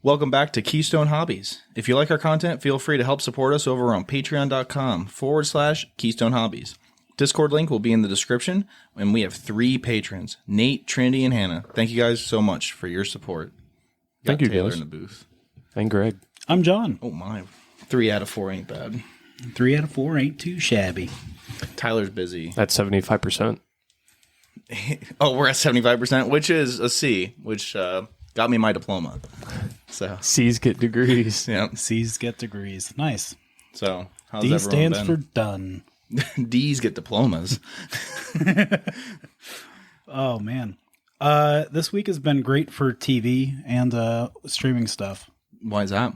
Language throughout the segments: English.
Welcome back to Keystone Hobbies. If you like our content, feel free to help support us over on patreon.com/Keystone Hobbies. Discord link will be in the description, and we have 3 patrons, Nate, Trinity, and Hannah. Thank you guys so much for your support. Thank you, Taylor guys. in the booth. And Greg. I'm John. Oh my. 3 out of 4 ain't bad. 3 out of 4 ain't too shabby. Tyler's busy. That's 75%. Oh, we're at 75%, which is a C, which got me my diploma. So C's get degrees. yeah. C's get degrees. Nice. So how's D everyone stands been? for done. D's get diplomas. Oh, man. This week has been great for TV and streaming stuff. Why is that?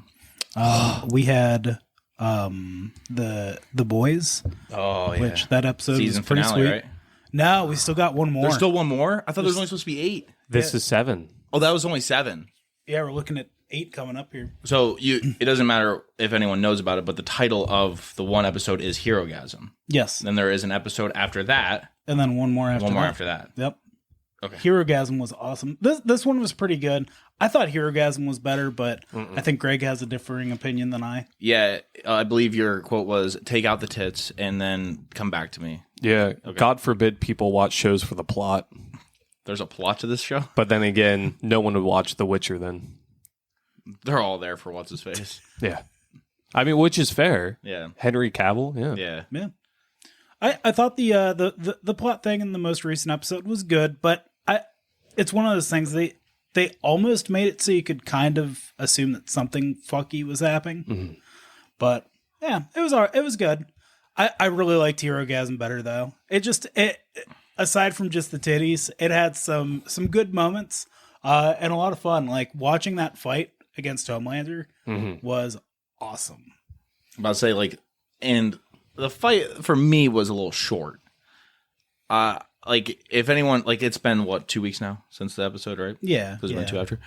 We had the Boys, Oh, yeah. which that episode Season was pretty finale, sweet. right? No, we still got one more. There's still one more? I thought there was only supposed to be 8. This is 7. Oh, that was only 7. Yeah, we're looking at 8 coming up here. So it doesn't matter if anyone knows about it, but the title of the one episode is Herogasm. Yes. Then there is an episode after that. And then one more after that. Yep. Okay. Herogasm was awesome. This one was pretty good. I thought Herogasm was better, but I think Greg has a differing opinion than I. Yeah, I believe your quote was, take out the tits and then come back to me. Yeah. Okay. God forbid people watch shows for the plot. There's a plot to this show? But then again, no one would watch The Witcher then. They're all there for what's his face. Yeah. I mean, which is fair. Yeah. Henry Cavill, yeah. Yeah. Yeah. I thought the plot thing in the most recent episode was good, but it's one of those things they almost made it so you could kind of assume that something fucky was happening. Mm-hmm. But yeah, it was good. I really liked Herogasm better though. It aside from just the titties, it had some good moments and a lot of fun. Like watching that fight against Homelander was awesome. I'm about to say, and the fight for me was a little short. If anyone, it's been, 2 weeks now since the episode, right? Yeah. Because we're 2 after.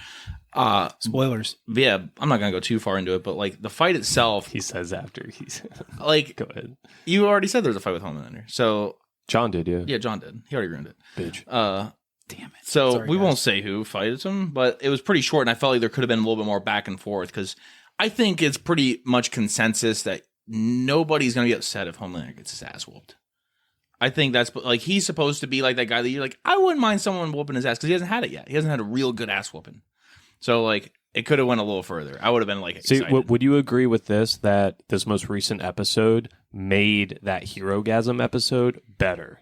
Spoilers. Yeah, I'm not going to go too far into it, but, the fight itself. He says after he's... Go ahead. You already said there's a fight with Homelander. So... John did, yeah. Yeah, John did. He already ruined it. Bitch. Damn it. So Sorry, we guys. won't say who fights him, but it was pretty short, and I felt like there could have been a little bit more back and forth, because I think it's pretty much consensus that nobody's going to be upset if Homelander gets his ass whooped. I think that's, he's supposed to be like that guy that you're like, I wouldn't mind someone whooping his ass, because he hasn't had it yet. He hasn't had a real good ass whooping. So, it could have went a little further. I would have been, excited. See, would you agree with this, that this most recent episode made that Herogasm episode better?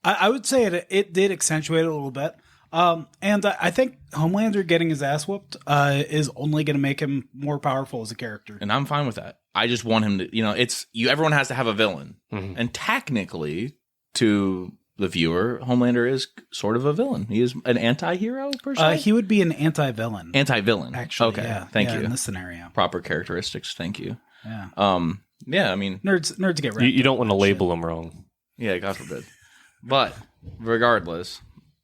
I would say it did accentuate it a little bit. And I think Homelander getting his ass whooped is only going to make him more powerful as a character. And I'm fine with that. I just want him to, everyone has to have a villain. Mm-hmm. And technically, to the viewer, Homelander is sort of a villain. He is an anti-hero, per se? He would be an anti-villain. Anti-villain. Actually, okay. yeah. Thank you. In this scenario. Proper characteristics. Thank you. Yeah. Yeah, I mean... Nerds get right. You don't want to label him wrong. Yeah, God forbid. But, regardless,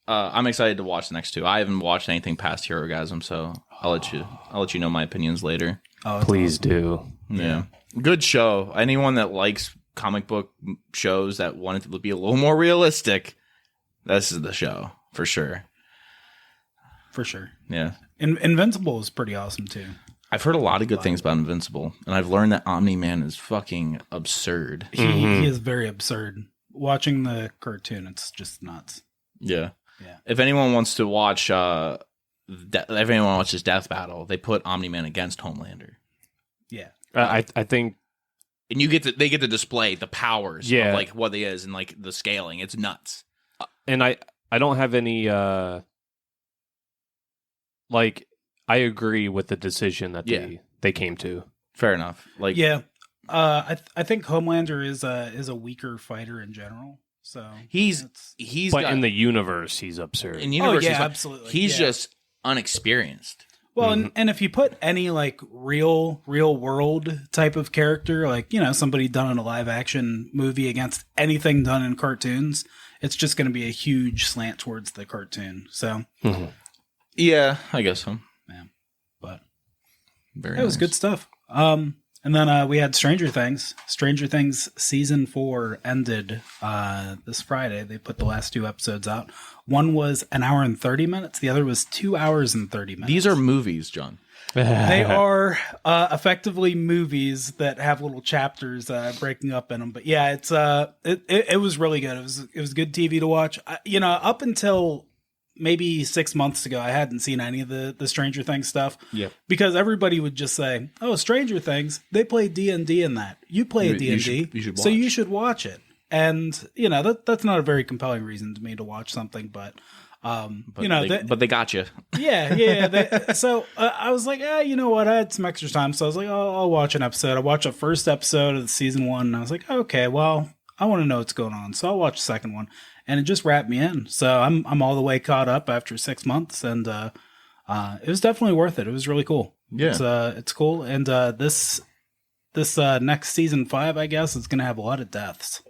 I'm excited to watch the next 2. I haven't watched anything past Herogasm, so I'll let you know my opinions later. Oh, Please awesome. do. Yeah. Good show. Anyone that likes comic book shows that want it to be a little more realistic, this is the show, for sure. For sure. Yeah. Invincible is pretty awesome, too. I've heard a lot of good things about Invincible, and I've learned that Omni-Man is fucking absurd. He is very absurd. Watching the cartoon, it's just nuts. Yeah. Yeah. If anyone wants to watch, if anyone watches Death Battle, they put Omni-Man against Homelander. Yeah. I think... And they get to display the powers of what he is and the scaling. It's nuts. And I don't have any I agree with the decision that they came to. Fair enough. Yeah. I think Homelander is a weaker fighter in general. So he's But got, in the universe, he's absurd. in universe, yeah, he's fine. absolutely. He's Yeah. just unexperienced. Well, and if you put any like real world type of character, like, you know, somebody done in a live action movie against anything done in cartoons, it's just going to be a huge slant towards the cartoon. So, Yeah, I guess so. yeah, but Very it was nice. good stuff. And then we had Stranger Things. Stranger Things season 4 ended this Friday. They put the last 2 episodes out. One was an hour and 30 minutes. The other was 2 hours and 30 minutes. These are movies, John. They are effectively movies that have little chapters breaking up in them. But yeah, it's it was really good. It was good TV to watch. You know, up until maybe 6 months ago, I hadn't seen any of the Stranger Things stuff. Yeah. Because everybody would just say, "Oh, Stranger Things, they play D&D in that. You play D&D, so you should watch it." And you know that's not a very compelling reason to me to watch something, but you know, they got you. yeah. So I was like, you know what? I had some extra time, so I was like, I'll watch an episode. I watched the first episode of the season 1, and I was like, okay, well, I want to know what's going on, so I'll watch the second one, and it just wrapped me in. So I'm all the way caught up after 6 months, and it was definitely worth it. It was really cool. Yeah, it's cool, and this next season 5, I guess, is gonna have a lot of deaths.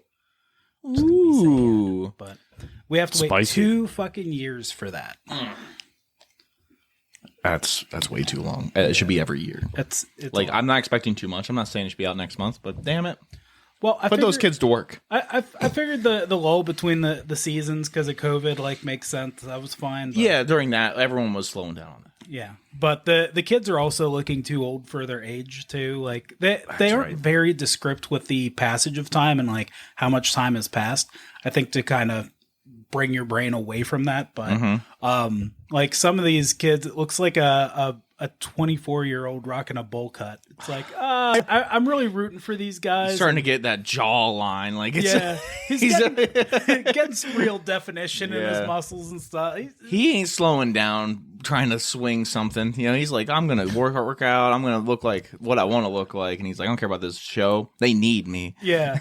Ooh. But we have to wait Spicy. 2 fucking years for that. That's way too long. It should be every year. It's Like, I'm not expecting too much. I'm not saying it should be out next month, but damn it. well, I Put those figured- kids to work. I figured the lull between the seasons because of COVID like makes sense. That was fine. But, Yeah, during that, everyone was slowing down on that. yeah. But the kids are also looking too old for their age too. Like they aren't right. very descript with the passage of time and like how much time has passed. I think to kind of bring your brain away from that. But like some of these kids, it looks like a 24-year-old rocking a bowl cut. It's like I'm really rooting for these guys. He's starting to get that jaw line. Like, it's, Yeah, he's getting some real definition in Yeah. his muscles and stuff. he ain't slowing down trying to swing something. You know, he's like, I'm going to work out. I'm going to look like what I want to look like. And he's like, I don't care about this show. They need me. Yeah.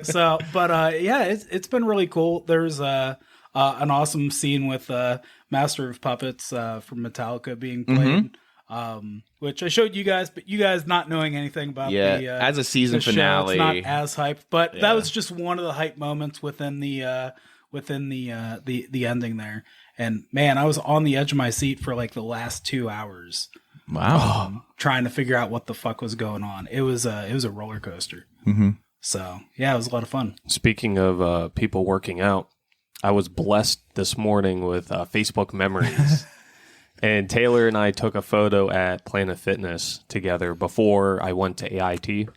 So, but yeah, it's been really cool. There's an awesome scene with Master of Puppets from Metallica being played, which I showed you guys, but you guys not knowing anything about Yeah, the as a season the show, finale. it's not as hyped. But Yeah. that was just one of the hype moments within the ending there. And man, I was on the edge of my seat for like the last 2 hours. Wow. Trying to figure out what the fuck was going on. It was a roller coaster. So yeah, it was a lot of fun. Speaking of people working out, I was blessed this morning with Facebook memories. And Taylor and I took a photo at Planet Fitness together before I went to AIT.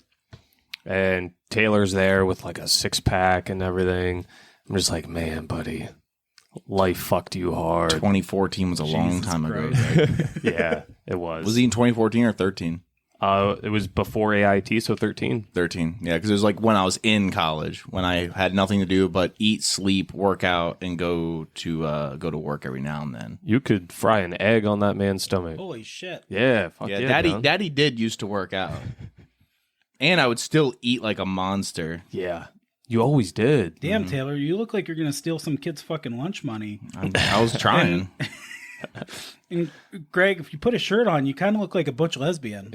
And Taylor's there with like a 6-pack and everything. I'm just like, man, buddy, life fucked you hard. 2014 was a long time ago. Christ. Right? Yeah, it was. Was he in 2014 or 13? It was before AIT, so 13. 13. Yeah, because it was like when I was in college, when I had nothing to do but eat, sleep, work out, and go to work every now and then. You could fry an egg on that man's stomach. Holy shit. Yeah, fuck Yeah, yeah, Daddy did used to work out. And I would still eat like a monster. Yeah, you always did. Damn, Taylor, you look like you're going to steal some kid's fucking lunch money. I was trying. And Greg, if you put a shirt on, you kind of look like a butch lesbian.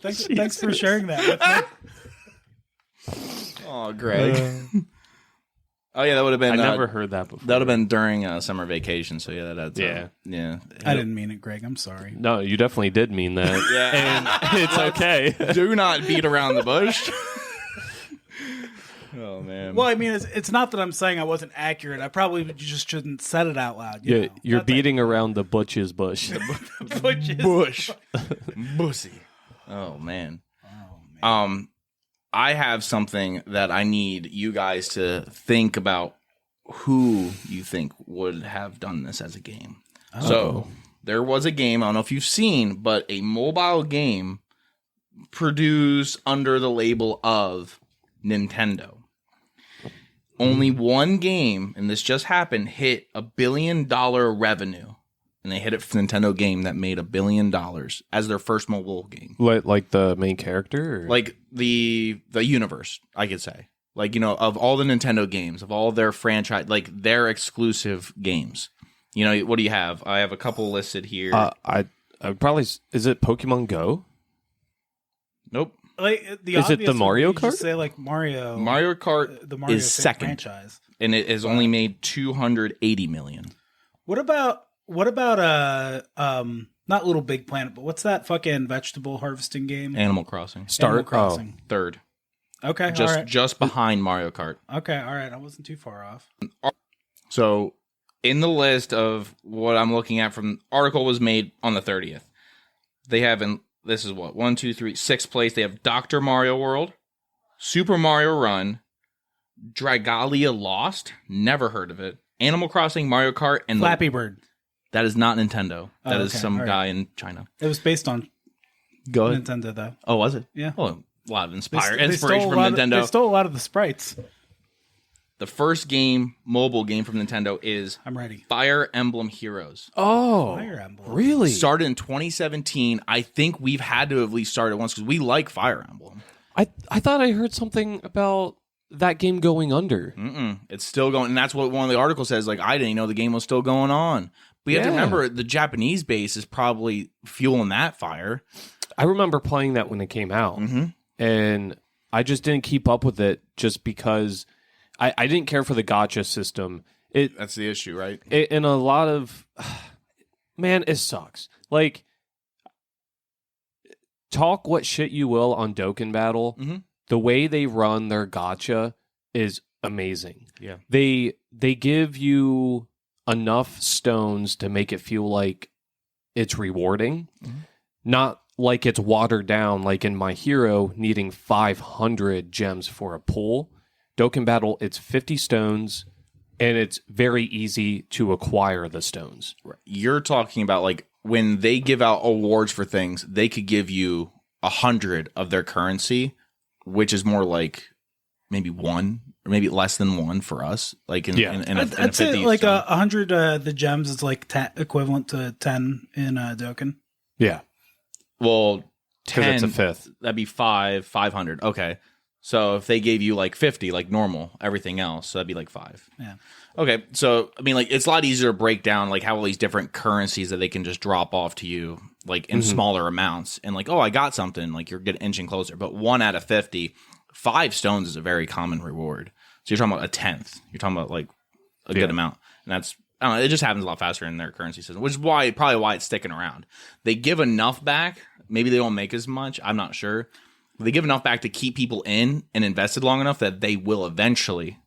Thanks for sharing that with me. Oh, Greg. Oh, yeah, that would have been. I never heard that before. That would have been during summer vacation. So, yeah, that's. Yeah. Yeah. I didn't mean it, Greg. I'm sorry. No, you definitely did mean that. Yeah. And it's okay. Do not beat around the bush. Oh, man. Well, I mean, it's not that I'm saying I wasn't accurate. I probably just shouldn't said it out loud. You know? You're Not beating around the butch's bush. that butches. Bush. Bussy. Oh, man. I have something that I need you guys to think about who you think would have done this as a game. So there was a game, I don't know if you've seen, but a mobile game produced under the label of Nintendo. Only one game, and this just happened, hit $1 billion revenue and they hit it for Nintendo game that made $1 billion as their first mobile game. Like the main character? Or? Like the universe, I could say. Like, you know, of all the Nintendo games, of all their franchise, like their exclusive games. You know, what do you have? I have a couple listed here. I would probably, is it Pokemon Go? Nope. Like Is it the Mario Kart? Say like Mario. Mario Kart the Mario is second, franchise, and it has only made 280 million. What about not Little Big Planet, but what's that fucking vegetable harvesting game? Animal Crossing, Animal Crossing. third, Okay, just all right. just behind Mario Kart. Okay, all right. I wasn't too far off. So, in the list of what I'm looking at from article was made on the 30th, they have this is what 1, 2, 3, 6th place. They have Dr. Mario World, Super Mario Run, Dragalia Lost, never heard of it. Animal Crossing, Mario Kart, and Flappy Bird. That is not Nintendo. That is okay. some All guy in China. It was based on Go ahead. Nintendo, though. Oh, was it? Yeah. Oh, a lot of They inspiration stole from Nintendo. They stole a lot of the sprites. The first mobile game from Nintendo is I'm ready. Fire Emblem Heroes. Oh, Fire Emblem. really? Started in 2017. I think we've had to have at least started once because we like Fire Emblem. I thought I heard something about that game going under. It's still going, and that's what one of the articles says. Like, I didn't know the game was still going on. But you have to remember, the Japanese base is probably fueling that fire. I remember playing that when it came out, and I just didn't keep up with it just because I didn't care for the gacha system. That's the issue, right? And a lot of man, it sucks. Like, talk what shit you will on Dokkan Battle. The way they run their gacha is amazing. Yeah, they give you enough stones to make it feel like it's rewarding, not like it's watered down. Like in My Hero, needing 500 gems for a pull. Dokkan Battle, it's 50 stones, and it's very easy to acquire the stones. you're talking about like when they give out awards for things, they could give you 100 of their currency, which is more like maybe 1 or maybe less than 1 for us. Like in a I'd 50 say like stone. 100. The gems is like equivalent to 10 in Dokkan. Yeah, Well, because 10, it's a fifth. that'd be 500. Okay. So if they gave you like 50, like normal, everything else, so that'd be like 5. Yeah. Okay. So, I mean, like, it's a lot easier to break down, like, how all these different currencies that they can just drop off to you, like, in smaller amounts. And, like, oh, I got something. Like, you're getting inching closer. But 1 out of 50, 5 stones is a very common reward. So you're talking about a tenth. You're talking about, like, a good amount. And that's, I don't know, it just happens a lot faster in their currency system, which is probably why it's sticking around. They give enough back. Maybe they don't make as much. I'm not sure. They give enough back to keep people in and invested long enough that they will eventually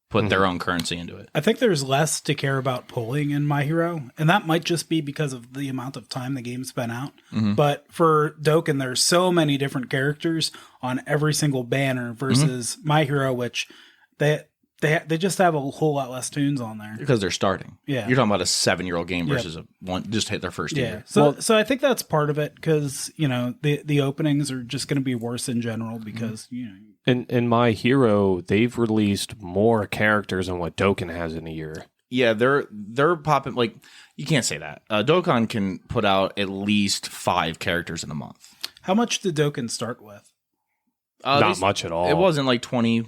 put their own currency into it. I think there's less to care about pulling in My Hero, and that might just be because of the amount of time the game's been out. But for Dokkan, there's so many different characters on every single banner versus My Hero, which they just have a whole lot less tunes on there. Because they're starting. Yeah. You're talking about a 7-year-old game versus a one just hit their first year. So I think that's part of it because, you know, the openings are just going to be worse in general because, you know. In My Hero, they've released more characters than what Dokkan has in a year. Yeah, they're popping, like, you can't say that. Dokkan can put out at least 5 characters in a month. How much did Dokkan start with? Not much at all. It wasn't like 20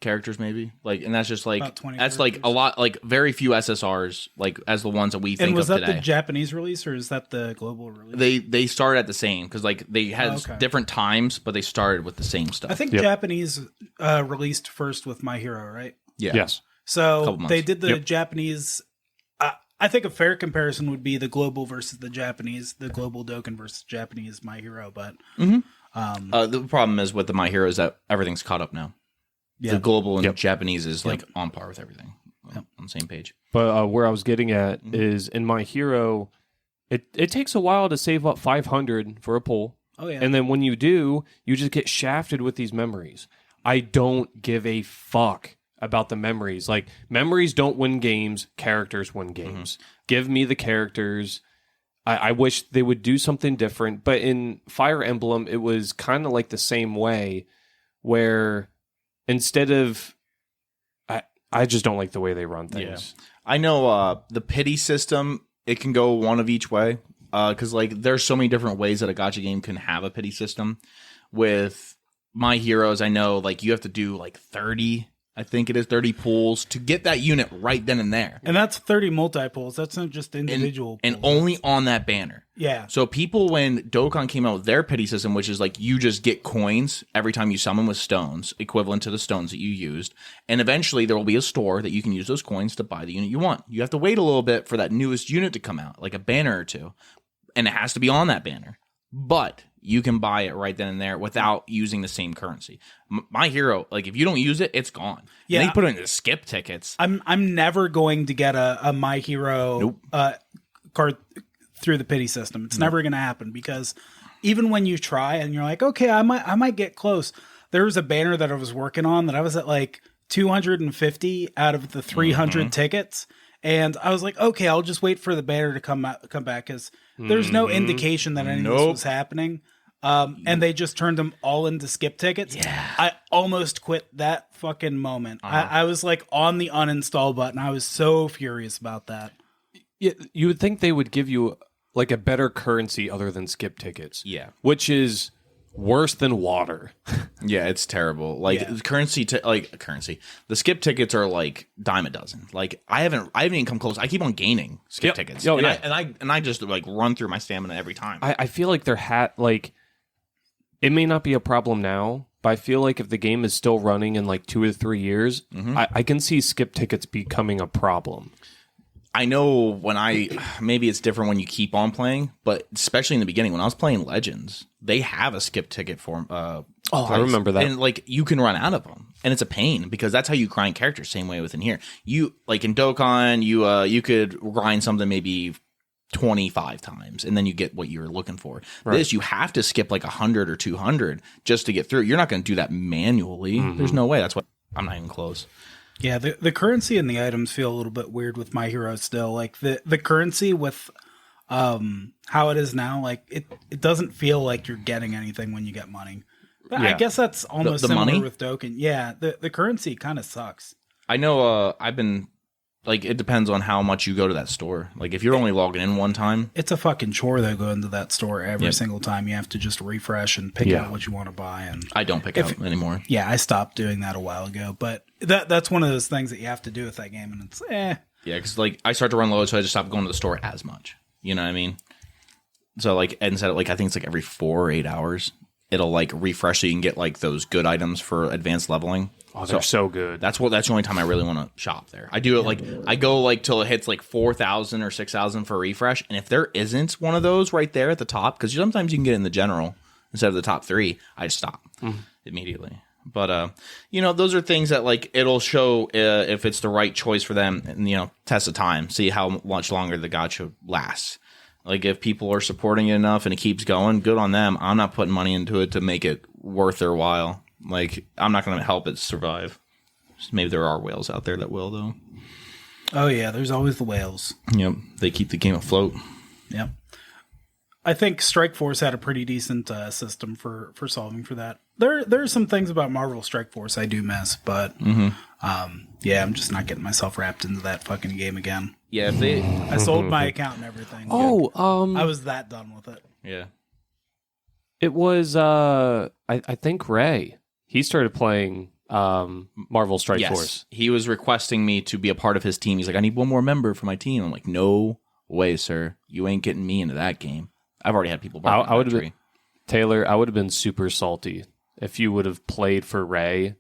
characters maybe, like, and that's just like About 20 that's like a characters. lot, like very few SSRs, like as the ones that we think And was of that today. the Japanese release or is that the global release? They started at the same because like they had Okay. different times, but they started with the same stuff. I think Yep. Japanese released first with My Hero, right? yeah. Yes. So Couple months. they did the Yep. Japanese. I think a fair comparison would be the global versus the Japanese, the global Dokkan versus Japanese My Hero. But The problem is with the My Hero is that everything's caught up now. yeah, The global and Yep. Japanese is like on par with everything, on the same page. But where I was getting at is in My Hero, it takes a while to save up 500 for a pull. oh yeah, And then when you do, you just get shafted with these memories. I don't give a fuck about the memories. Like, memories don't win games, characters win games. Give me the characters. I wish they would do something different. But in Fire Emblem, it was kind of like the same way, where instead of... I just don't like the way they run things. I know the pity system it can go one of each way. Because like there's so many different ways that a gacha game can have a pity system. With My Heroes, I know like you have to do like 30, I think it is 30 pulls to get that unit right then and there. And that's 30 multi-pulls. That's not just individual and pulls. only on that banner. Yeah. So people, when Dokkan came out with their pity system, which is like you just get coins every time you summon with stones, equivalent to the stones that you used, and eventually there will be a store that you can use those coins to buy the unit you want. You have to wait a little bit for that newest unit to come out, like a banner or two, and it has to be on that banner. But you can buy it right then and there without using the same currency. My Hero, like if you don't use it, it's gone. Yeah. And they put it into skip tickets. I'm never going to get a My Hero card through the pity system. It's never going to happen because even when you try and you're like, okay, I might get close. There was a banner that I was working on that I was at like 250 out of the 300 tickets. And I was like, okay, I'll just wait for the banner to come back because there's no indication that any of this was happening. And they just turned them all into skip tickets. Yeah. I almost quit that fucking moment. I was like on the uninstall button. I was so furious about that. Yeah, you would think they would give you like a better currency other than skip tickets. Yeah. Which is worse than water. Yeah, it's terrible. Like currency. The skip tickets are like dime a dozen. Like I haven't even come close. I keep on gaining skip tickets. Oh, and I just like run through my stamina every time. I feel like it may not be a problem now, but I feel like if the game is still running in like 2 or 3 years, I can see skip tickets becoming a problem. I know maybe it's different when you keep on playing, but especially in the beginning when I was playing Legends, they have a skip ticket for I remember that. And like you can run out of them, and it's a pain because that's how you grind characters. Same way within here, you like in Dokkan, you could grind something maybe 25 times, and then you get what you're looking for. Right. This you have to skip like 100 or 200 just to get through. You're not going to do that manually. There's no way. That's why I'm not even close. Yeah, the currency and the items feel a little bit weird with My Hero still. Like the currency with how it is now, like it doesn't feel like you're getting anything when you get money. But I guess that's almost the similar money? with Dokkan. Yeah, the currency kind of sucks. I know I've been like it depends on how much you go to that store. Like if you're only logging in one time, it's a fucking chore though going to that store every single time. You have to just refresh and pick out what you want to buy. And I don't pick out anymore. Yeah, I stopped doing that a while ago, but that's one of those things that you have to do with that game, and it's Yeah, because like I start to run low, so I just stop going to the store as much. You know what I mean? So like instead of like I think it's like every 4 or 8 hours, it'll like refresh so you can get like those good items for advanced leveling. Oh, they're so good. That's the only time I really want to shop there. I do it like I go like till it hits like 4,000 or 6,000 for a refresh, and if there isn't one of those right there at the top, because sometimes you can get in the general instead of the top 3, I just stop immediately. But those are things that like it'll show if it's the right choice for them, and test of time, see how much longer the gacha lasts. Like if people are supporting it enough and it keeps going, good on them. I'm not putting money into it to make it worth their while. Like I'm not going to help it survive. Maybe there are whales out there that will though. Oh yeah, there's always the whales. Yep, they keep the game afloat. Yep. I think Strike Force had a pretty decent system for solving for that. There are some things about Marvel Strike Force I do miss, but yeah, I'm just not getting myself wrapped into that fucking game again. Yeah, I sold my account and everything. I was that done with it. Yeah. It was I think Ray. He started playing Marvel Strike Force. He was requesting me to be a part of his team. He's like, I need one more member for my team. I'm like, no way, sir. You ain't getting me into that game. I've already had people. I would have been Taylor. I would have been super salty if you would have played for Ray,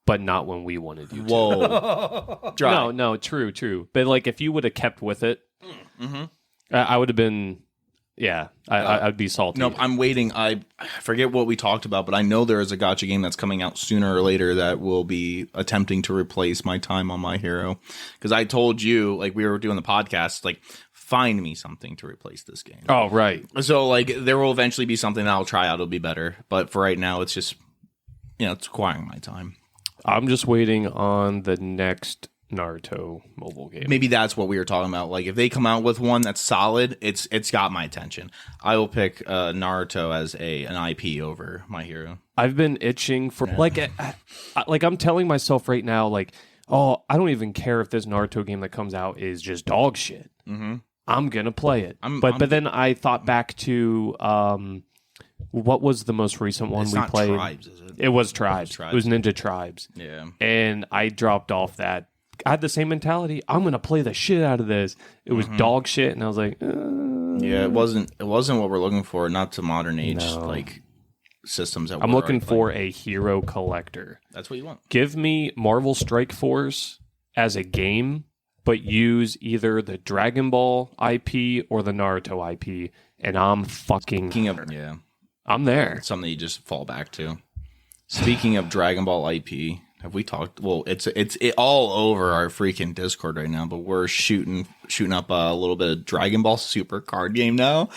but not when we wanted you to. Whoa. No, true. But like, if you would have kept with it, I would have been. Yeah, I'd be salty. Nope, I'm waiting. I forget what we talked about, but I know there is a gacha game that's coming out sooner or later that will be attempting to replace my time on My Hero. Because I told you, like we were doing the podcast, like find me something to replace this game. Oh, right. So like there will eventually be something that I'll try out. It'll be better. But for right now, it's just, it's requiring my time. I'm just waiting on the next Naruto mobile game. Maybe that's what we were talking about. Like if they come out with one that's solid, it's got my attention. I will pick Naruto as an IP over My Hero. I've been itching for like I'm telling myself right now, like, oh, I don't even care if this Naruto game that comes out is just dog shit. I'm gonna play it. I'm- but then I thought back to what was the most recent one It's we not played? Tribes, is it? It was Tribes. It was Ninja Tribes. Yeah. And I dropped off that. I had the same mentality. I'm gonna play the shit out of this. It was dog shit, and I was like, Yeah, it wasn't what we're looking for. Not to modern age No. like systems. That I'm we're looking already for playing. a hero collector. That's what you want. Give me Marvel Strike Force as a game, but use either the Dragon Ball IP or the Naruto IP, and I'm fucking. Yeah, I'm there. it's something you just fall back to. Speaking of Dragon Ball IP, have we talked? Well, it's all over our freaking Discord right now. But we're shooting up a little bit of Dragon Ball Super card game now.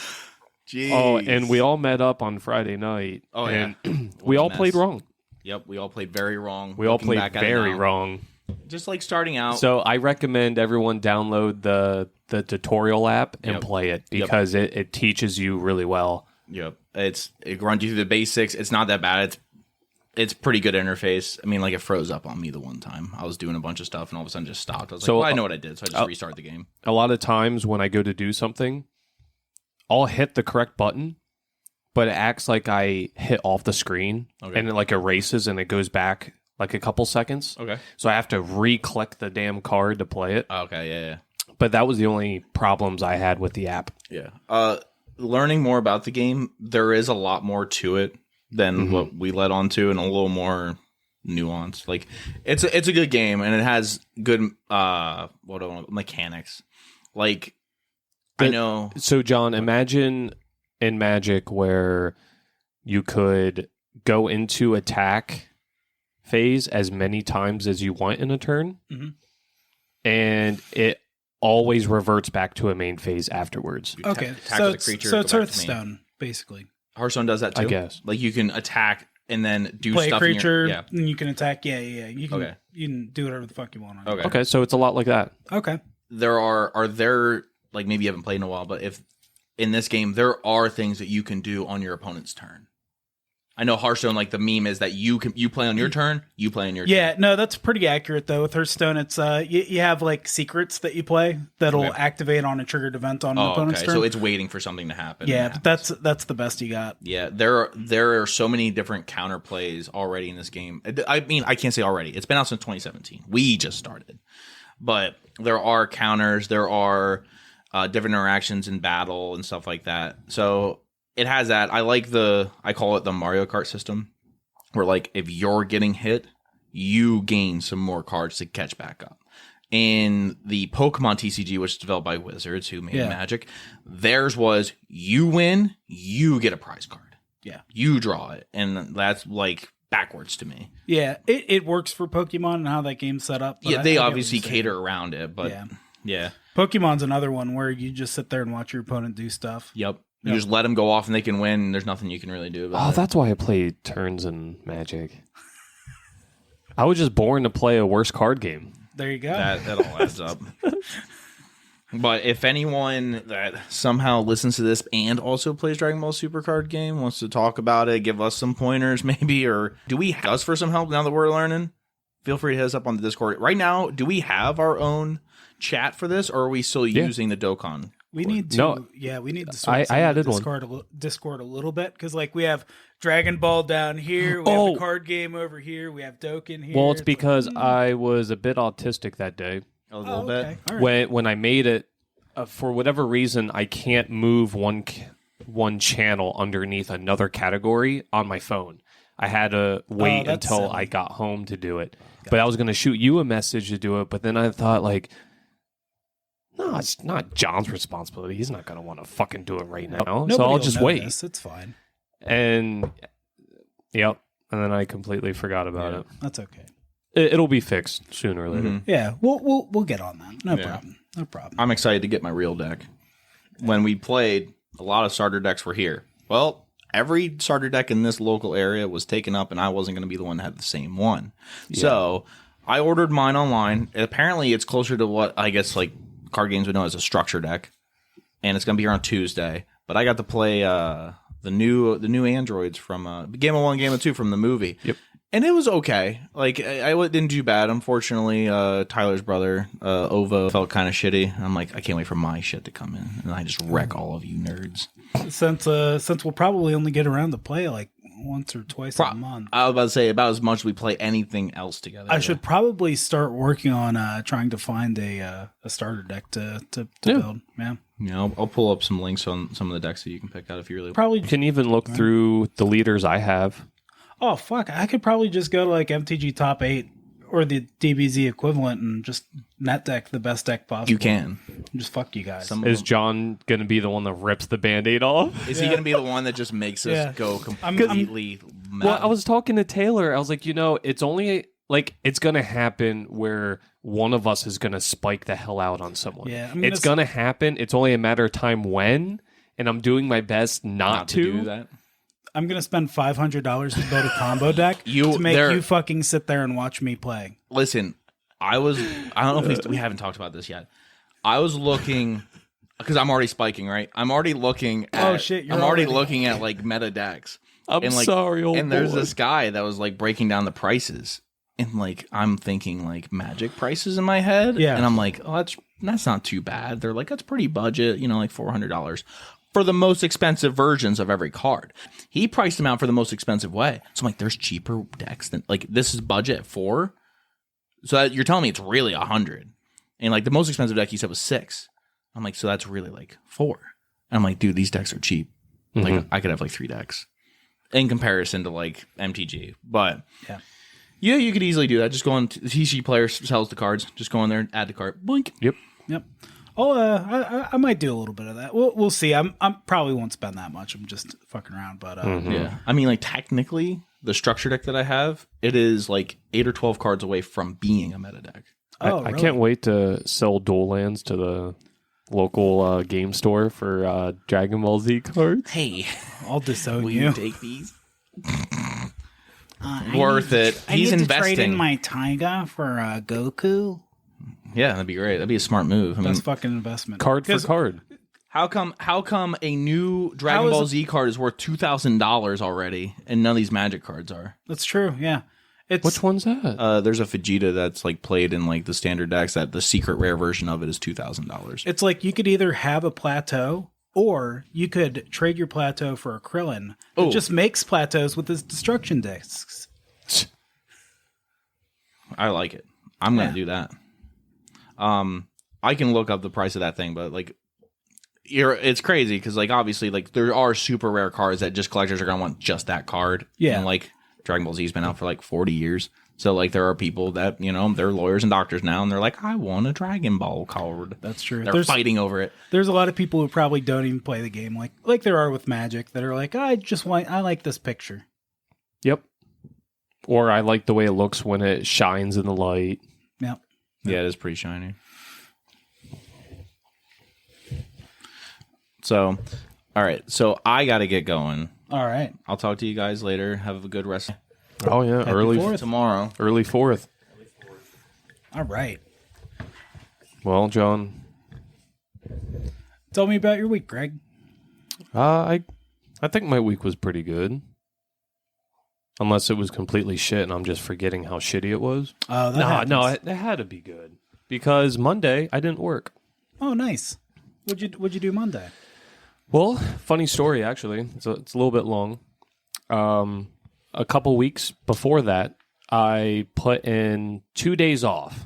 Jeez. Oh, and we all met up on Friday night. Oh, and yeah. we What a all played mess. wrong. Yep, we all played very wrong. We all Looking played back at it very now. wrong. Just like starting out. So I recommend everyone download the tutorial app and Yep. play it Yep. because it teaches you really well. Yep, it runs you through the basics. It's not that bad. It's pretty good interface. I mean, like it froze up on me the one time. I was doing a bunch of stuff and all of a sudden just stopped. I was So, like, well, I know what I did, so I just restarted the game. A lot of times when I go to do something, I'll hit the correct button, but it acts like I hit off the screen Okay. and it like erases and it goes back like a couple seconds. Okay. So I have to re-click the damn card to play it. Okay. Yeah. But that was the only problems I had with the app. Yeah. Learning more about the game, there is a lot more to it than what we led on to, and a little more nuanced. Like it's a good game, and it has good mechanics. Like I know. So, John, imagine in Magic where you could go into attack phase as many times as you want in a turn, and it always reverts back to a main phase afterwards. Okay, attack so with a it's, creature, so go it's back to main. Hearthstone, basically. Hearthstone does that too. I guess. Like you can attack and then do Play a stuff. creature, In your, and you can attack. Yeah. You can. Okay. You can do whatever the fuck you want. On it. Okay. Okay, so it's a lot like that. Okay. There are there like maybe you haven't played in a while, but if in this game there are things that you can do on your opponent's turn. I know Hearthstone, like the meme is that you play on your turn, you play on your Yeah, turn. no, that's pretty accurate though. With Hearthstone, it's you have like secrets that you play that'll Okay. activate on a triggered event on an Oh, opponent's okay. turn. So it's waiting for something to happen. yeah, and it but happens. that's the best you got. Yeah, there are so many different counter plays already in this game. I mean, I can't say already. It's been out since 2017. We just started. But there are counters, there are different interactions in battle and stuff like that. So it has that. I call it the Mario Kart system, where like if you're getting hit, you gain some more cards to catch back up. In the Pokemon TCG, which is developed by Wizards, who made Yeah. Magic, theirs was you win, you get a prize card. Yeah. You draw it. And that's like backwards to me. Yeah, it works for Pokemon and how that game's set up. but Yeah, I they get what obviously you're saying. cater around it, but Yeah. yeah. Pokemon's another one where you just sit there and watch your opponent do stuff. Yep. You just let them go off and they can win. And there's nothing you can really do about Oh, it. that's why I play turns in Magic. I was just born to play a worse card game. There you go. That all adds up. But if anyone that somehow listens to this and also plays Dragon Ball Super card game wants to talk about it, give us some pointers maybe, or do we have us for some help now that we're learning? Feel free to hit us up on the Discord. Right now, do we have our own chat for this, or are we still using the Dokkan? We need to, No. we need to I sort added one. Discord a little bit because, like, we have Dragon Ball down here, we have Oh. the card game over here, we have Dokkan here. Well, it's like, because I was a bit autistic that day. A little oh, bit. okay. All right. When I made it, for whatever reason, I can't move one channel underneath another category on my phone. I had to wait that's until silly. I got home to do it. But I was going to shoot you a message to do it, but then I thought, like, no, it's not John's responsibility. He's not going to want to fucking do it right now. Nobody so I'll will just wait. notice. It's fine. And, yep. And then I completely forgot about it. That's okay. It'll be fixed sooner or later. Yeah, we'll get on that. No Yeah. problem. No problem. I'm excited to get my real deck. When we played, a lot of starter decks were here. Well, every starter deck in this local area was taken up, and I wasn't going to be the one that had the same one. So I ordered mine online. Apparently, it's closer to what I guess like card games would know as a structure deck, and it's going to be here on Tuesday. But I got to play the new androids from Game of 1, Game of 2 from the movie. Yep. And it was okay. Like, I didn't do bad. Unfortunately, Tyler's brother, Ovo, felt kind of shitty. I'm like, I can't wait for my shit to come in. And I just wreck all of you nerds. Since we'll probably only get around to play like once or twice a month. I was about to say about as much as we play anything else together. I should probably start working on trying to find a starter deck to build. Yeah. I'll pull up some links on some of the decks that you can pick out if you really probably You can even look through the leaders I have. Oh fuck! I could probably just go to like MTG Top 8 or the DBZ equivalent and just net deck the best deck possible. You can. Just fuck you guys. Is John going to be the one that rips the Band-Aid off? Is he going to be the one that just makes us go completely mad? Well, I was talking to Taylor. I was like, it's only like it's going to happen where one of us is going to spike the hell out on someone. Yeah, it's going to happen. It's only a matter of time when, and I'm doing my best not to do that. I'm going to spend $500 to build a combo deck to make you fucking sit there and watch me play. Listen, I don't know if we haven't talked about this yet. I was looking, because I'm already spiking, right? I'm already looking at, I'm already looking at like meta decks. I'm sorry, old And there's this guy that was like breaking down the prices. And like, I'm thinking like Magic prices in my head. Yeah. And I'm like, oh, that's not too bad. They're like, that's pretty budget, like $400. For the most expensive versions of every card. He priced them out for the most expensive way. So I'm like, there's cheaper decks than, like, this is budget 4. So you're telling me it's really 100. And like the most expensive deck you said was 6. I'm like, so that's really like 4. And I'm like, dude, these decks are cheap. Mm-hmm. Like I could have like 3 decks in comparison to like MTG. But yeah, you could easily do that. Just go on to the TCG player sells the cards. Just go in there and add the card. Blink. Yep. Oh, I might do a little bit of that. We'll see. I'm probably won't spend that much. I'm just fucking around. But yeah, I mean, like technically, the structure deck that I have, it is like 8 or 12 cards away from being a meta deck. I can't wait to sell dual lands to the local game store for Dragon Ball Z cards. Hey, I'll disown will you. you take these? Worth it. He's investing. Trade in my Taiga for Goku. Yeah, that'd be great. That'd be a smart move. I mean, That's fucking investment. Card for card. How come a new Dragon Ball Z card is worth $2,000 already, and none of these Magic cards are? That's true. Yeah. Which one's that? There's a Vegeta that's like played in like the standard decks. That the secret rare version of it is $2,000. It's like you could either have a plateau or you could trade your plateau for a Krillin. It just makes plateaus with his destruction discs. I like it. I'm gonna do that. I can look up the price of that thing, but like, it's crazy because like obviously like there are super rare cards that just collectors are gonna want just that card. Yeah, and like Dragon Ball Z's been out for like 40 years, so like there are people that they're lawyers and doctors now, and they're like, I want a Dragon Ball card. That's true. They're fighting over it. There's a lot of people who probably don't even play the game, like there are with Magic, that are like, I like this picture. Yep. Or I like the way it looks when it shines in the light. Yep. Yeah, it is pretty shiny. So, all right. So I got to get going. All right. I'll talk to you guys later. Have a good rest. Oh yeah, Happy early 4th. Tomorrow. Early 4th. All right. Well, John, Tell me about your week, Greg. I think my week was pretty good. Unless it was completely shit and I'm just forgetting how shitty it was. Oh, No, it had to be good. Because Monday, I didn't work. Oh, nice. What'd you do Monday? Well, funny story, actually. It's a little bit long. A couple weeks before that, I put in 2 days off.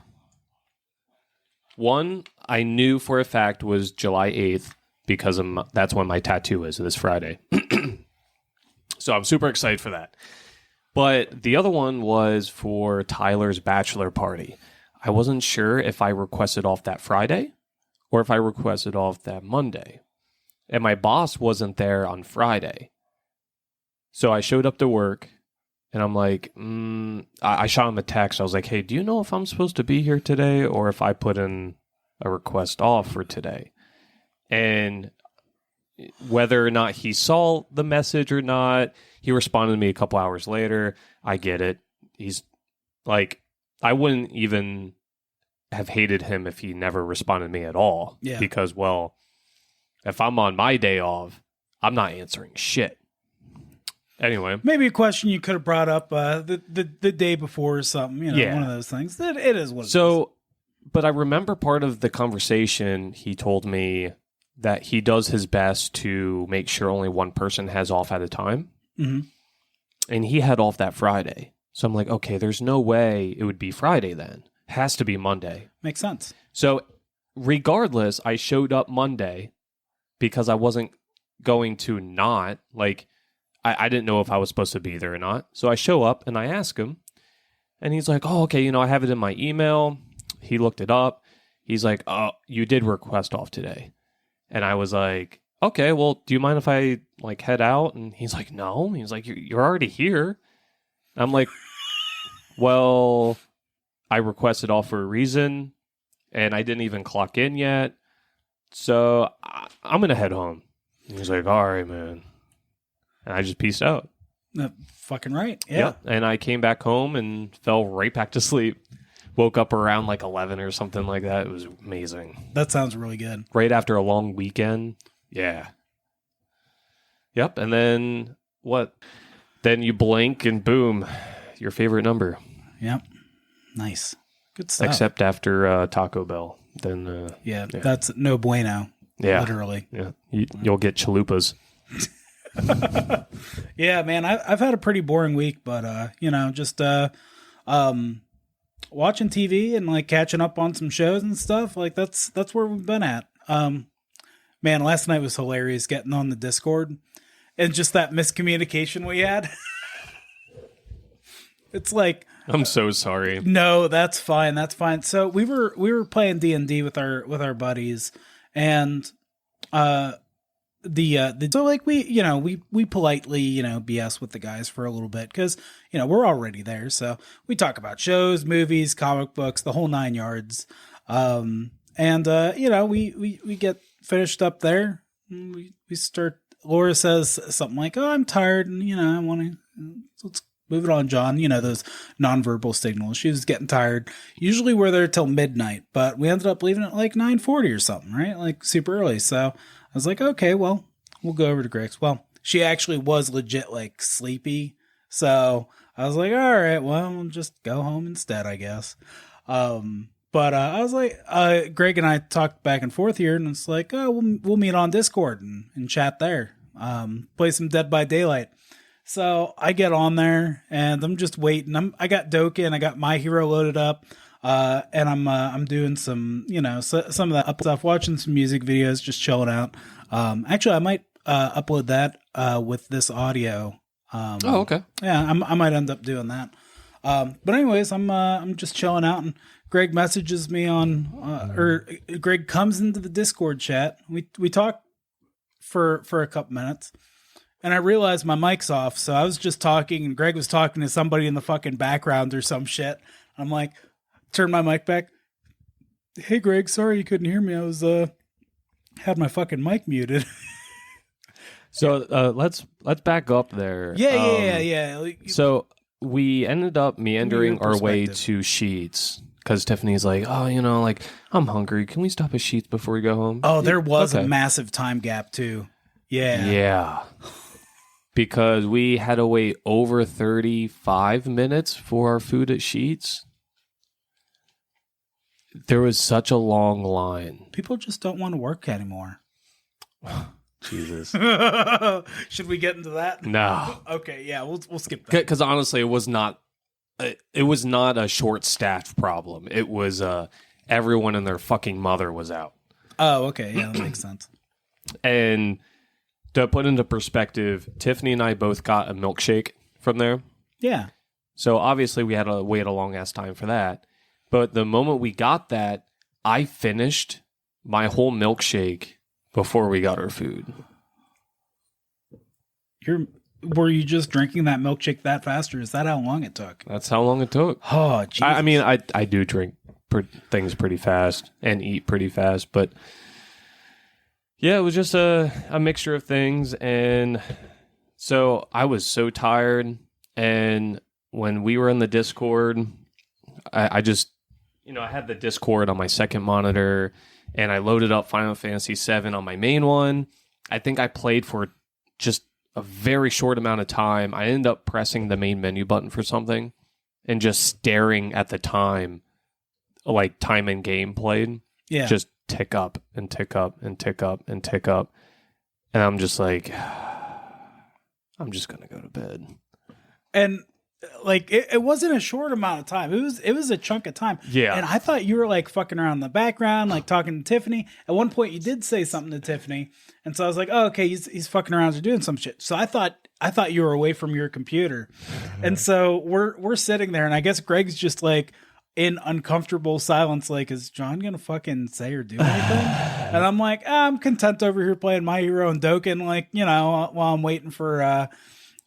One, I knew for a fact was July 8th because that's when my tattoo is, this Friday. So I'm super excited for that. But the other one was for Tyler's bachelor party. I wasn't sure if I requested off that Friday or if I requested off that Monday. And my boss wasn't there on Friday. So I showed up to work and I'm like, I shot him a text. I was like, hey, do you know if I'm supposed to be here today or if I put in a request off for today? And whether or not he saw the message or not, he responded to me a couple hours later. I get it. He's like, I wouldn't even have hated him if he never responded to me at all. Yeah. Because, well, if I'm on my day off, I'm not answering shit. Anyway. Maybe a question you could have brought up the day before or something. Yeah. One of those things. It is what it is. So, but I remember part of the conversation, he told me that he does his best to make sure only one person has off at a time. Mm-hmm. And he had off that Friday. So I'm like, okay, there's no way it would be Friday then. Has to be Monday. Makes sense. So regardless, I showed up Monday because I wasn't going to not, like, I didn't know if I was supposed to be there or not. So I show up and I ask him, and he's like, oh, okay, I have it in my email. He looked it up. He's like, oh, you did request off today. And I was like, okay, well, do you mind if I like head out? And he's like, no. He's like, you're already here. I'm like, well, I requested off for a reason, and I didn't even clock in yet. So I'm going to head home. And he's like, all right, man. And I just peaced out. Fucking right. Yeah. Yep. And I came back home and fell right back to sleep. Woke up around like 11 or something like that. It was amazing. That sounds really good. Right after a long weekend. Yeah. Yep. And then what? Then you blink and boom, your favorite number. Yep. Nice. Good stuff. Except after Taco Bell. Then yeah, that's no bueno. Yeah. Literally. Yeah. You'll get chalupas. Yeah, man, I've had a pretty boring week, but just watching TV and like catching up on some shows and stuff. Like that's where we've been at. Man, last night was hilarious getting on the Discord and just that miscommunication we had. It's like, I'm so sorry. no, that's fine. That's fine. So we were playing D&D with our buddies, and so like we politely BS with the guys for a little bit because we're already there, so we talk about shows, movies, comic books, the whole 9 yards. We get finished up there. We start. Laura says something like, "Oh, I'm tired, and I want to let's move it on, John." Those nonverbal signals. She was getting tired. Usually we're there till midnight, but we ended up leaving at like 9:40 or something, right? Like super early. So I was like, okay, well, we'll go over to Greg's. Well, she actually was legit like sleepy. So I was like, all right, well, we'll just go home instead, I guess. But I was like, Greg and I talked back and forth here, and it's like, oh, we'll meet on Discord and chat there. Play some Dead by Daylight. So I get on there and I'm just waiting. I got Dokkan, I got My Hero loaded up. And I'm doing some, some of that up stuff, watching some music videos, just chilling out. Actually, I might upload that with this audio. Okay. Yeah, I might end up doing that. But anyways, I'm just chilling out, and Greg messages me or Greg comes into the Discord chat. We talk for a couple minutes, and I realized my mic's off, so I was just talking, and Greg was talking to somebody in the fucking background or some shit. I'm like, turn my mic back. Hey, Greg, sorry you couldn't hear me. I was had my fucking mic muted. So let's back up there. Yeah. So we ended up meandering our way to Sheets because Tiffany's like, oh, like I'm hungry. Can we stop at Sheets before we go home? Oh, there was a massive time gap too. Yeah. Yeah. Because we had to wait over 35 minutes for our food at Sheets. There was such a long line. People just don't want to work anymore. Jesus. Should we get into that? No. Okay, yeah, we'll skip that. Because honestly, it was not a short-staffed problem. It was everyone and their fucking mother was out. Oh, okay, yeah, that makes sense. And to put into perspective, Tiffany and I both got a milkshake from there. Yeah. So obviously we had to wait a long-ass time for that. But the moment we got that, I finished my whole milkshake before we got our food. Were you just drinking that milkshake that fast, or is that how long it took? That's how long it took. Oh, Jesus. I mean, I do drink things pretty fast and eat pretty fast, but yeah, it was just a mixture of things. And so I was so tired. And when we were in the Discord, I just, I had the Discord on my second monitor, and I loaded up Final Fantasy VII on my main one. I think I played for just a very short amount of time. I ended up pressing the main menu button for something and just staring at the time, like time and game played. Yeah. Just tick up and tick up and tick up and tick up. And I'm just like, I'm just going to go to bed. And like it wasn't a short amount of time. It was a chunk of time. Yeah. And I thought you were like fucking around in the background, like talking to Tiffany. At one point you did say something to Tiffany. And so I was like, oh, okay, he's fucking around or doing some shit. So I thought you were away from your computer. And so we're sitting there, and I guess Greg's just like in uncomfortable silence, like, is John gonna fucking say or do anything? And I'm like, I'm content over here playing My Hero and Dokkan, like, you know, while I'm waiting for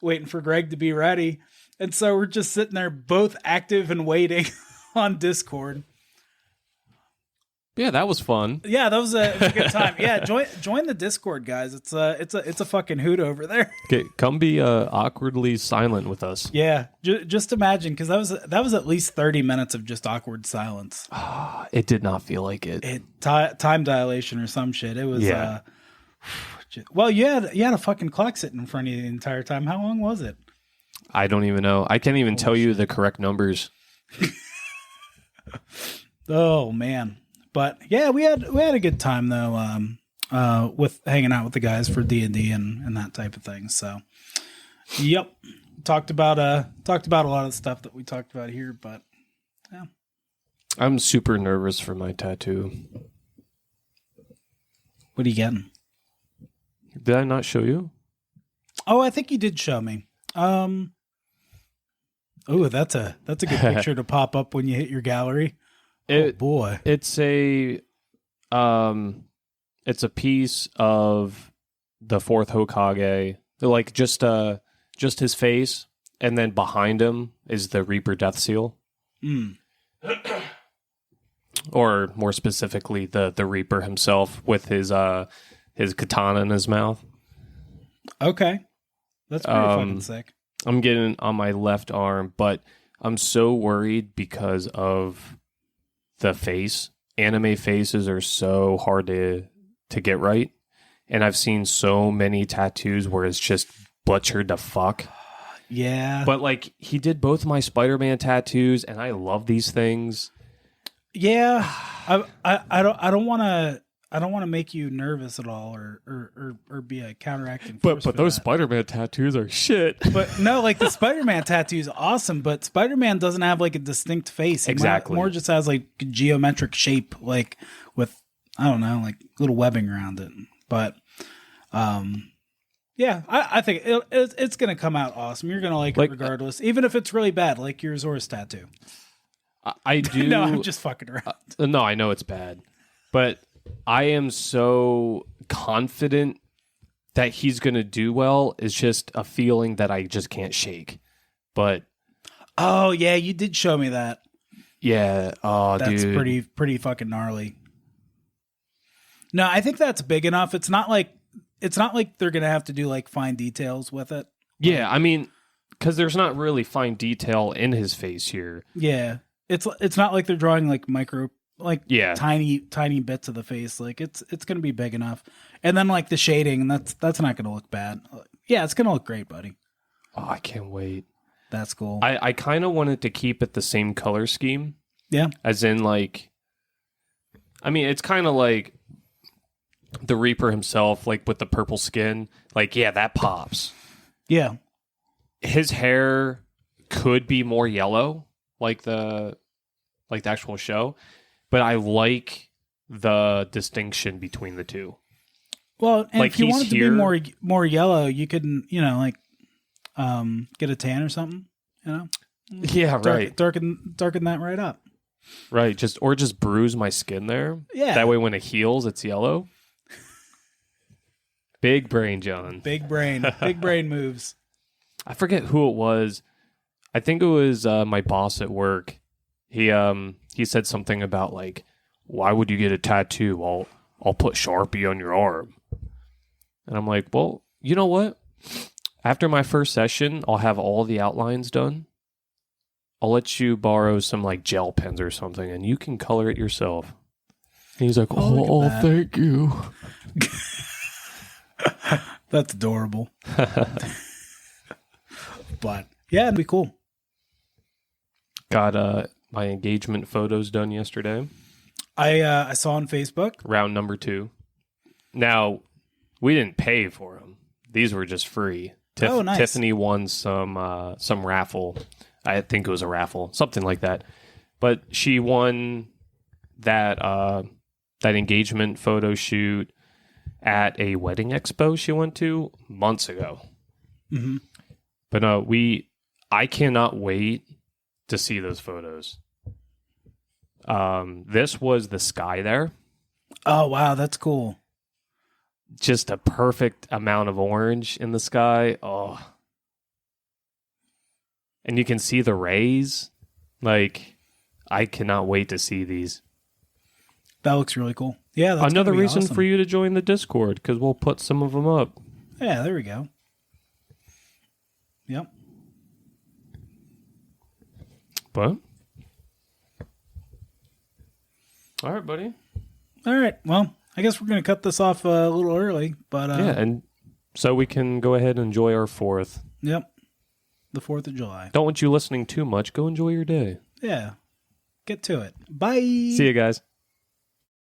Greg to be ready. And so we're just sitting there both active and waiting on Discord. Yeah, that was fun. Yeah, that was a good time. Yeah, join the Discord, guys. It's a fucking hoot over there. Okay, come be awkwardly silent with us. Yeah, just imagine, because that was at least 30 minutes of just awkward silence. It did not feel like it. Time dilation or some shit. It was. Yeah. Well, you had a fucking clock sitting in front of you the entire time. How long was it? I don't even know. I can't even tell you the correct numbers. Oh man. But yeah, we had a good time though, with hanging out with the guys for D&D and that type of thing. So, yep, talked about a lot of stuff that we talked about here. But yeah, I'm super nervous for my tattoo. What are you getting? Did I not show you? Oh, I think you did show me. Oh, that's a good picture to pop up when you hit your gallery. Oh boy, it's a piece of the fourth Hokage, like just his face, and then behind him is the Reaper Death Seal, or more specifically, the Reaper himself with his katana in his mouth. Okay, that's pretty fucking sick. I'm getting it on my left arm, but I'm so worried because of the face. Anime faces are so hard to get right. And I've seen so many tattoos where it's just butchered to fuck. Yeah. But like, he did both my Spider-Man tattoos, and I love these things. Yeah. I don't want to make you nervous at all or be a counteracting force. But those Spider-Man tattoos are shit. But no, like the Spider-Man tattoo is awesome, but Spider-Man doesn't have like a distinct face. He Exactly. more just has like geometric shape, like with, I don't know, like little webbing around it. But yeah, I think it's going to come out awesome. You're going to like it regardless, even if it's really bad, like your Zoro's tattoo. I do. No, I'm just fucking around. No, I know it's bad, but I am so confident that he's going to do well. It's just a feeling that I just can't shake. But oh yeah, you did show me that. Yeah, that's dude. pretty fucking gnarly. No, I think that's big enough. It's not like they're going to have to do like fine details with it. Yeah, I mean, because there's not really fine detail in his face here. Yeah, it's not like they're drawing like micro, like tiny bits of the face. Like it's going to be big enough. And then like the shading, and that's not going to look bad. Yeah, it's going to look great, buddy. Oh, I can't wait. That's cool. I kind of wanted to keep it the same color scheme. Yeah. As in like, I mean, it's kind of like the Reaper himself, like with the purple skin. Like, yeah, that pops. Yeah. His hair could be more yellow, like the actual show, but I like the distinction between the two. Well, and like if you want it to be more yellow, you could, you know, like get a tan or something, you know? Yeah, right. Darken that right up. Right, just bruise my skin there. Yeah. That way when it heals, it's yellow. Big brain, John. Big brain moves. I forget who it was. I think it was my boss at work. He said something about like, why would you get a tattoo? I'll put Sharpie on your arm. And I'm like, well, you know what? After my first session, I'll have all the outlines done. I'll let you borrow some like gel pens or something, and you can color it yourself. And he's like, oh, thank you. That's adorable. But yeah, it'd be cool. Got my engagement photos done yesterday. I saw on Facebook. Round number 2. Now, we didn't pay for them. These were just free. Oh, nice. Tiffany won some raffle. I think it was a raffle, something like that. But she won that engagement photo shoot at a wedding expo she went to months ago. Mm-hmm. But I cannot wait to see those photos. This was the sky there. Oh, wow. That's cool. Just a perfect amount of orange in the sky. Oh. And you can see the rays. Like, I cannot wait to see these. That looks really cool. Yeah, that's another gonna be reason awesome. for you to join the Discord, because we'll put some of them up. Yeah, there we go. Yep. But all right, buddy. All right. Well, I guess we're going to cut this off a little early, but Yeah, and so we can go ahead and enjoy our 4th. Yep. The 4th of July. Don't want you listening too much. Go enjoy your day. Yeah. Get to it. Bye. See you guys.